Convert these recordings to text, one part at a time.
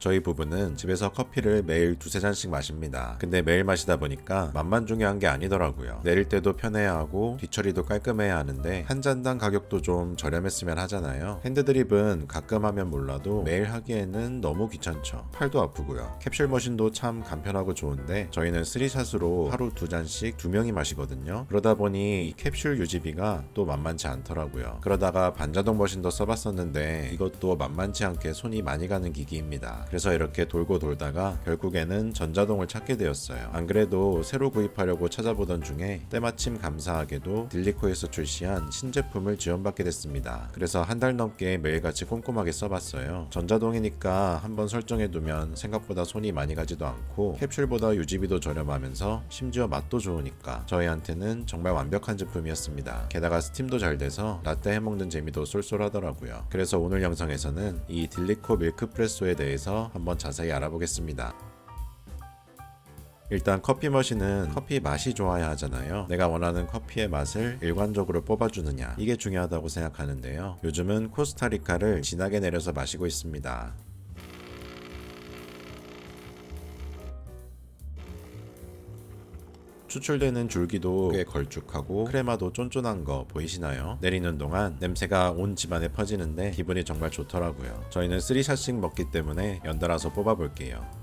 저희 부부는 집에서 커피를 매일 두세 잔씩 마십니다. 근데 매일 마시다 보니까 맛만 중요한 게 아니더라고요. 내릴 때도 편해야 하고 뒤처리도 깔끔해야 하는데 한 잔당 가격도 좀 저렴했으면 하잖아요. 핸드드립은 가끔 하면 몰라도 매일 하기에는 너무 귀찮죠. 팔도 아프고요. 캡슐 머신도 참 간편하고 좋은데 저희는 3샷으로 하루 2잔씩 2명이 마시거든요. 그러다 보니 이 캡슐 유지비가 또 만만치 않더라고요. 그러다가 반자동 머신도 써봤었는데 이것도 만만치 않게 손이 많이 가는 기기입니다. 그래서 이렇게 돌고 돌다가 결국에는 전자동을 찾게 되었어요. 안 그래도 새로 구입하려고 찾아보던 중에 때마침 감사하게도 딜리코에서 출시한 신제품을 지원받게 됐습니다. 그래서 한 달 넘게 매일같이 꼼꼼하게 써봤어요. 전자동이니까 한번 설정해두면 생각보다 손이 많이 가지도 않고 캡슐보다 유지비도 저렴하면서 심지어 맛도 좋으니까 저희한테는 정말 완벽한 제품이었습니다. 게다가 스팀도 잘 돼서 라떼 해먹는 재미도 쏠쏠하더라고요. 그래서 오늘 영상에서는 이 딜리코 밀크프레소에 대해서 한번 자세히 알아보겠습니다. 일단 커피 머신은 커피 맛이 좋아야 하잖아요. 내가 원하는 커피의 맛을 일관적으로 뽑아주느냐, 이게 중요하다고 생각하는데요. 요즘은 코스타리카를 진하게 내려서 마시고 있습니다. 추출되는 줄기도 꽤 걸쭉하고 크레마도 쫀쫀한 거 보이시나요? 내리는 동안 냄새가 온 집안에 퍼지는데 기분이 정말 좋더라고요. 저희는 3샷씩 먹기 때문에 연달아서 뽑아볼게요.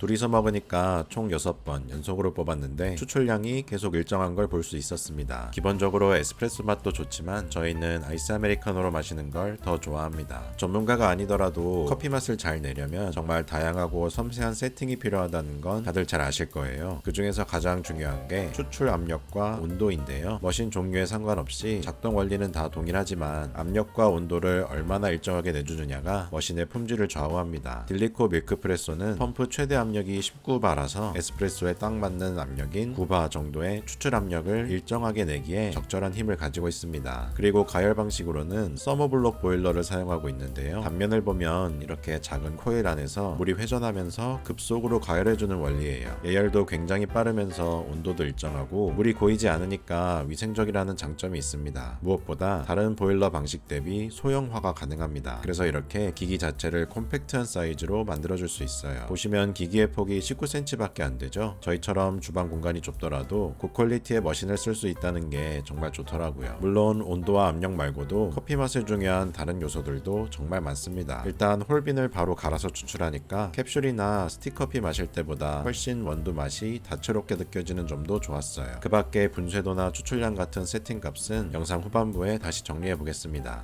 둘이서 먹으니까 총 6번 연속으로 뽑았는데 추출량이 계속 일정한 걸 볼 수 있었습니다. 기본적으로 에스프레소 맛도 좋지만 저희는 아이스 아메리카노로 마시는 걸 더 좋아합니다. 전문가가 아니더라도 커피 맛을 잘 내려면 정말 다양하고 섬세한 세팅이 필요하다는 건 다들 잘 아실 거예요. 그 중에서 가장 중요한 게 추출 압력과 온도인데요. 머신 종류에 상관없이 작동 원리는 다 동일하지만 압력과 온도를 얼마나 일정하게 내주느냐가 머신의 품질을 좌우합니다. 딜리코 밀크프레소는 펌프 최대 압력이 19바라서 에스프레소에 딱 맞는 압력인 9바 정도의 추출 압력을 일정하게 내기에 적절한 힘을 가지고 있습니다. 그리고 가열 방식으로는 서머블록 보일러를 사용하고 있는데요. 단면을 보면 이렇게 작은 코일 안에서 물이 회전하면서 급속으로 가열해주는 원리예요. 예열도 굉장히 빠르면서 온도도 일정하고 물이 고이지 않으니까 위생적이라는 장점이 있습니다. 무엇보다 다른 보일러 방식 대비 소형화가 가능합니다. 그래서 이렇게 기기 자체를 콤팩트한 사이즈로 만들어줄 수 있어요. 보시면 기기의 폭이 19cm밖에 안 되죠. 저희처럼 주방 공간이 좁더라도 고퀄리티의 머신을 쓸 수 있다는 게 정말 좋더라고요. 물론 온도와 압력 말고도 커피 맛을 중요한 다른 요소들도 정말 많습니다. 일단 홀빈을 바로 갈아서 추출하니까 캡슐이나 스틱커피 마실 때보다 훨씬 원두 맛이 다채롭게 느껴지는 점도 좋았어요. 그 밖에 분쇄도나 추출량 같은 세팅 값은 영상 후반부에 다시 정리해 보겠습니다.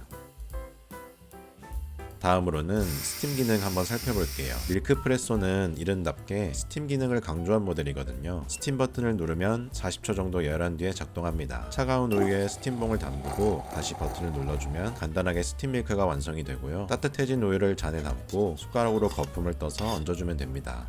다음으로는 스팀 기능 한번 살펴볼게요. 밀크프레소는 이름답게 스팀 기능을 강조한 모델이거든요. 스팀 버튼을 누르면 40초 정도 열한 뒤에 작동합니다. 차가운 우유에 스팀봉을 담그고 다시 버튼을 눌러주면 간단하게 스팀 밀크가 완성이 되고요. 따뜻해진 우유를 잔에 담고 숟가락으로 거품을 떠서 얹어주면 됩니다.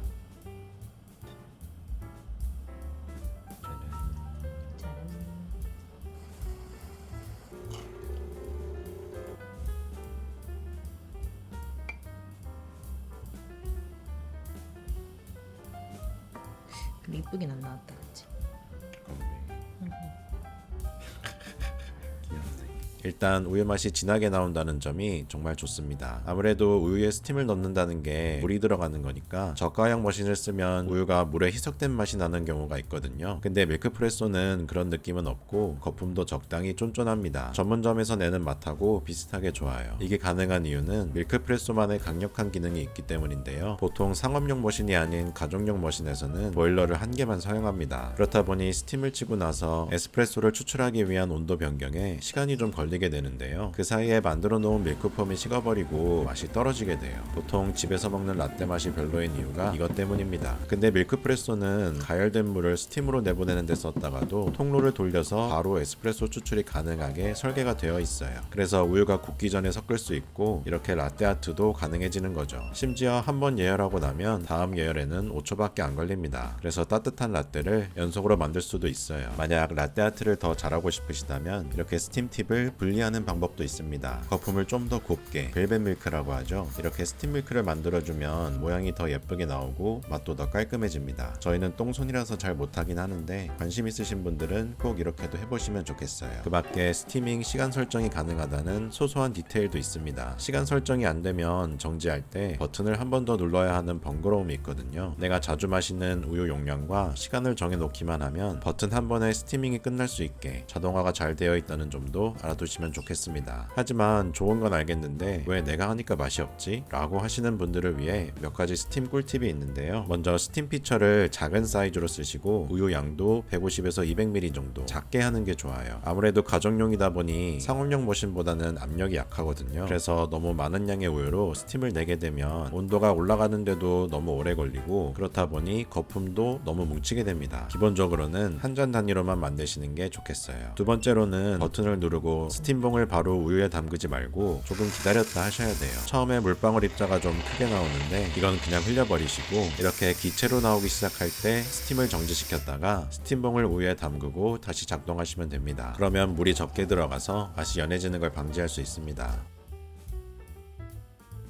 근데 이쁘긴 안 나왔다, 그치? 일단 우유 맛이 진하게 나온다는 점이 정말 좋습니다. 아무래도 우유에 스팀을 넣는다는 게 물이 들어가는 거니까 저가형 머신을 쓰면 우유가 물에 희석된 맛이 나는 경우가 있거든요. 근데 밀크프레소는 그런 느낌은 없고 거품도 적당히 쫀쫀합니다. 전문점에서 내는 맛하고 비슷하게 좋아요. 이게 가능한 이유는 밀크프레소만의 강력한 기능이 있기 때문인데요. 보통 상업용 머신이 아닌 가정용 머신에서는 보일러를 한 개만 사용합니다. 그렇다 보니 스팀을 치고 나서 에스프레소를 추출하기 위한 온도 변경에 시간이 좀 걸리게 되는데요. 그 사이에 만들어 놓은 밀크폼이 식어버리고 맛이 떨어지게 돼요. 보통 집에서 먹는 라떼 맛이 별로인 이유가 이것 때문입니다. 근데 밀크프레소는 가열된 물을 스팀으로 내보내는 데 썼다가도 통로를 돌려서 바로 에스프레소 추출이 가능하게 설계가 되어 있어요. 그래서 우유가 굳기 전에 섞을 수 있고 이렇게 라떼 아트도 가능해지는 거죠. 심지어 한번 예열하고 나면 다음 예열에는 5초밖에 안 걸립니다. 그래서 따뜻한 라떼를 연속으로 만들 수도 있어요. 만약 라떼 아트를 더 잘하고 싶으시다면 이렇게 스팀 팁을 분리하는 방법도 있습니다. 거품을 좀 더 곱게 벨벳 밀크라고 하죠. 이렇게 스팀 밀크를 만들어주면 모양이 더 예쁘게 나오고 맛도 더 깔끔해집니다. 저희는 똥손이라서 잘 못하긴 하는데 관심 있으신 분들은 꼭 이렇게도 해보시면 좋겠어요. 그 밖에 스티밍 시간 설정이 가능하다는 소소한 디테일도 있습니다. 시간 설정이 안 되면 정지할 때 버튼을 한 번 더 눌러야 하는 번거로움이 있거든요. 내가 자주 마시는 우유 용량과 시간을 정해 놓기만 하면 버튼 한 번에 스티밍이 끝날 수 있게 자동화가 잘 되어 있다는 점도 알아두시면 좋겠습니다. 하지만 좋은 건 알겠는데 왜 내가 하니까 맛이 없지? 라고 하시는 분들을 위해 몇 가지 스팀 꿀팁이 있는데요. 먼저 스팀 피처를 작은 사이즈로 쓰시고 우유 양도 150에서 200ml 정도 작게 하는 게 좋아요. 아무래도 가정용이다 보니 상업용 머신보다는 압력이 약하거든요. 그래서 너무 많은 양의 우유로 스팀을 내게 되면 온도가 올라가는데도 너무 오래 걸리고 그렇다 보니 거품도 너무 뭉치게 됩니다. 기본적으로는 한 잔 단위로만 만드시는 게 좋겠어요. 두 번째로는 버튼을 누르고 스팀봉을 바로 우유에 담그지 말고 조금 기다렸다 하셔야 돼요. 처음에 물방울 입자가 좀 크게 나오는데 이건 그냥 흘려버리시고 이렇게 기체로 나오기 시작할 때 스팀을 정지시켰다가 스팀봉을 우유에 담그고 다시 작동하시면 됩니다. 그러면 물이 적게 들어가서 맛이 연해지는 걸 방지할 수 있습니다.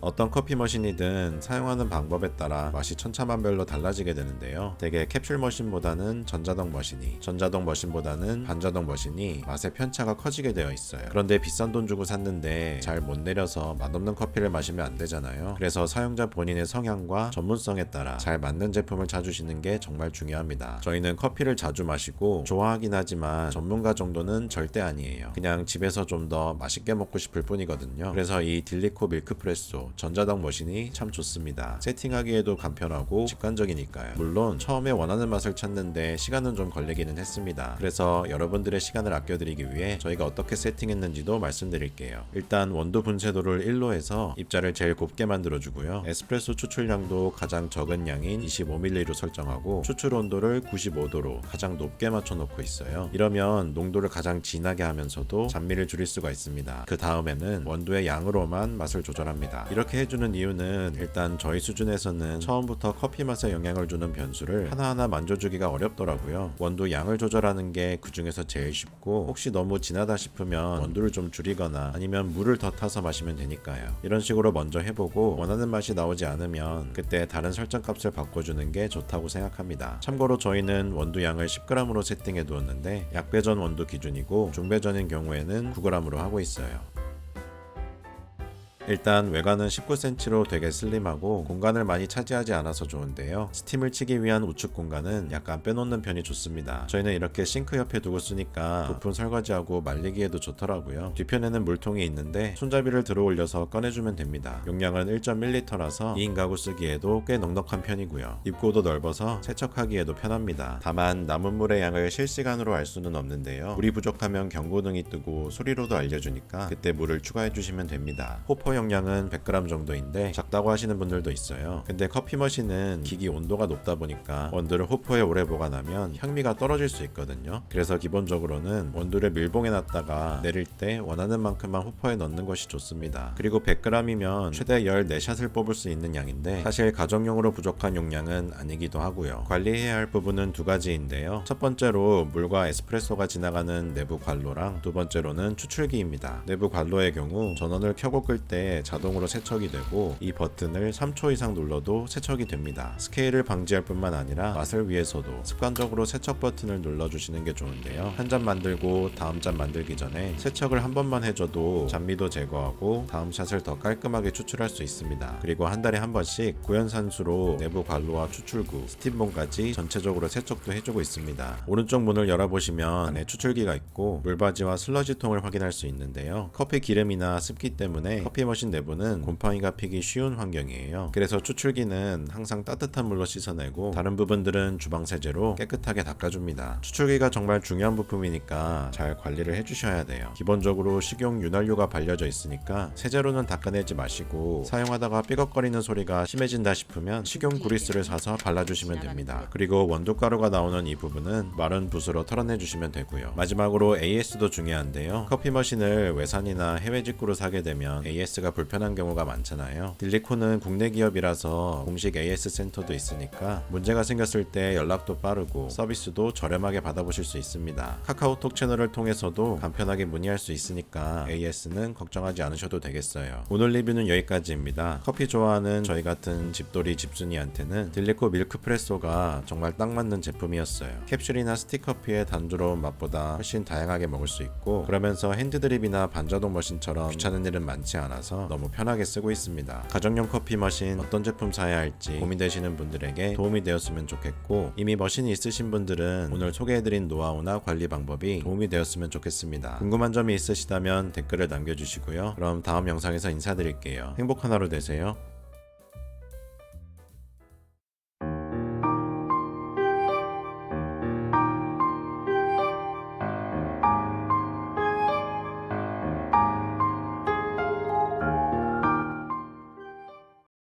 어떤 커피 머신이든 사용하는 방법에 따라 맛이 천차만별로 달라지게 되는데요. 대개 캡슐 머신보다는 전자동 머신이, 전자동 머신보다는 반자동 머신이 맛의 편차가 커지게 되어 있어요. 그런데 비싼 돈 주고 샀는데 잘 못 내려서 맛없는 커피를 마시면 안 되잖아요. 그래서 사용자 본인의 성향과 전문성에 따라 잘 맞는 제품을 찾으시는 게 정말 중요합니다. 저희는 커피를 자주 마시고 좋아하긴 하지만 전문가 정도는 절대 아니에요. 그냥 집에서 좀 더 맛있게 먹고 싶을 뿐이거든요. 그래서 이 딜리코 밀크프레소 전자동 머신이 참 좋습니다. 세팅하기에도 간편하고 직관적이니까요. 물론 처음에 원하는 맛을 찾는데 시간은 좀 걸리기는 했습니다. 그래서 여러분들의 시간을 아껴드리기 위해 저희가 어떻게 세팅했는지도 말씀드릴게요. 일단 원두 분쇄도를 1로 해서 입자를 제일 곱게 만들어주고요. 에스프레소 추출량도 가장 적은 양인 25ml로 설정하고 추출 온도를 95도로 가장 높게 맞춰놓고 있어요. 이러면 농도를 가장 진하게 하면서도 잔미를 줄일 수가 있습니다. 그 다음에는 원두의 양으로만 맛을 조절합니다. 이렇게 해주는 이유는 일단 저희 수준에서는 처음부터 커피 맛에 영향을 주는 변수를 하나하나 만져주기가 어렵더라고요. 원두 양을 조절하는 게 그 중에서 제일 쉽고 혹시 너무 진하다 싶으면 원두를 좀 줄이거나 아니면 물을 더 타서 마시면 되니까요. 이런 식으로 먼저 해보고 원하는 맛이 나오지 않으면 그때 다른 설정 값을 바꿔주는 게 좋다고 생각합니다. 참고로 저희는 원두 양을 10g으로 세팅해 두었는데 약배전 원두 기준이고 중배전인 경우에는 9g으로 하고 있어요. 일단 외관은 19cm로 되게 슬림하고 공간을 많이 차지하지 않아서 좋은데요. 스팀을 치기 위한 우측 공간은 약간 빼놓는 편이 좋습니다. 저희는 이렇게 싱크 옆에 두고 쓰니까 부품 설거지하고 말리기에도 좋더라고요. 뒤편에는 물통이 있는데 손잡이를 들어 올려서 꺼내주면 됩니다. 용량은 1.1L라서 2인 가구 쓰기에도 꽤 넉넉한 편이고요. 입구도 넓어서 세척하기에도 편합니다. 다만 남은 물의 양을 실시간으로 알 수는 없는데요. 물이 부족하면 경고등이 뜨고 소리로도 알려주니까 그때 물을 추가해 주시면 됩니다. 호퍼 용량은 100g 정도인데 작다고 하시는 분들도 있어요. 근데 커피 머신은 기기 온도가 높다 보니까 원두를 호퍼에 오래 보관하면 향미가 떨어질 수 있거든요. 그래서 기본적으로는 원두를 밀봉해 놨다가 내릴 때 원하는 만큼만 호퍼에 넣는 것이 좋습니다. 그리고 100g이면 최대 14샷을 뽑을 수 있는 양인데 사실 가정용으로 부족한 용량은 아니기도 하고요. 관리해야 할 부분은 두 가지인데요. 첫 번째로 물과 에스프레소가 지나가는 내부 관로랑 두 번째로는 추출기입니다. 내부 관로의 경우 전원을 켜고 끌 때 자동으로 세척이 되고 이 버튼을 3초 이상 눌러도 세척이 됩니다. 스케일을 방지할 뿐만 아니라 맛을 위해서도 습관적으로 세척 버튼을 눌러주시는 게 좋은데요. 한 잔 만들고 다음 잔 만들기 전에 세척을 한 번만 해줘도 잔미도 제거하고 다음 샷을 더 깔끔하게 추출할 수 있습니다. 그리고 한 달에 한 번씩 고연산수로 내부 관로와 추출구, 스팀봉까지 전체적으로 세척도 해주고 있습니다. 오른쪽 문을 열어보시면 안에 추출기가 있고 물바지와 슬러지통을 확인할 수 있는데요. 커피 기름이나 습기 때문에 커피 머신 내부는 곰팡이가 피기 쉬운 환경이에요. 그래서 추출기는 항상 따뜻한 물로 씻어내고 다른 부분들은 주방 세제로 깨끗하게 닦아줍니다. 추출기가 정말 중요한 부품이니까 잘 관리를 해주셔야 돼요. 기본적으로 식용 윤활유가 발려져 있으니까 세제로는 닦아내지 마시고 사용하다가 삐걱거리는 소리가 심해진다 싶으면 식용 그리스를 사서 발라주시면 됩니다. 그리고 원두가루가 나오는 이 부분은 마른 붓으로 털어내주시면 되고요. 마지막으로 AS도 중요한데요. 커피 머신을 외산이나 해외 직구로 사게 되면 AS AS가 불편한 경우가 많잖아요. 딜리코는 국내 기업이라서 공식 AS 센터도 있으니까 문제가 생겼을 때 연락도 빠르고 서비스도 저렴하게 받아보실 수 있습니다. 카카오톡 채널을 통해서도 간편하게 문의할 수 있으니까 AS는 걱정하지 않으셔도 되겠어요. 오늘 리뷰는 여기까지입니다. 커피 좋아하는 저희 같은 집돌이 집순이한테는 딜리코 밀크프레소가 정말 딱 맞는 제품이었어요. 캡슐이나 스틱커피의 단조로운 맛보다 훨씬 다양하게 먹을 수 있고, 그러면서 핸드드립이나 반자동 머신처럼 귀찮은 일은 많지 않아서 너무 편하게 쓰고 있습니다. 가정용 커피 머신 어떤 제품 사야 할지 고민되시는 분들에게 도움이 되었으면 좋겠고, 이미 머신이 있으신 분들은 오늘 소개해드린 노하우나 관리 방법이 도움이 되었으면 좋겠습니다. 궁금한 점이 있으시다면 댓글을 남겨주시고요. 그럼 다음 영상에서 인사드릴게요. 행복한 하루 되세요.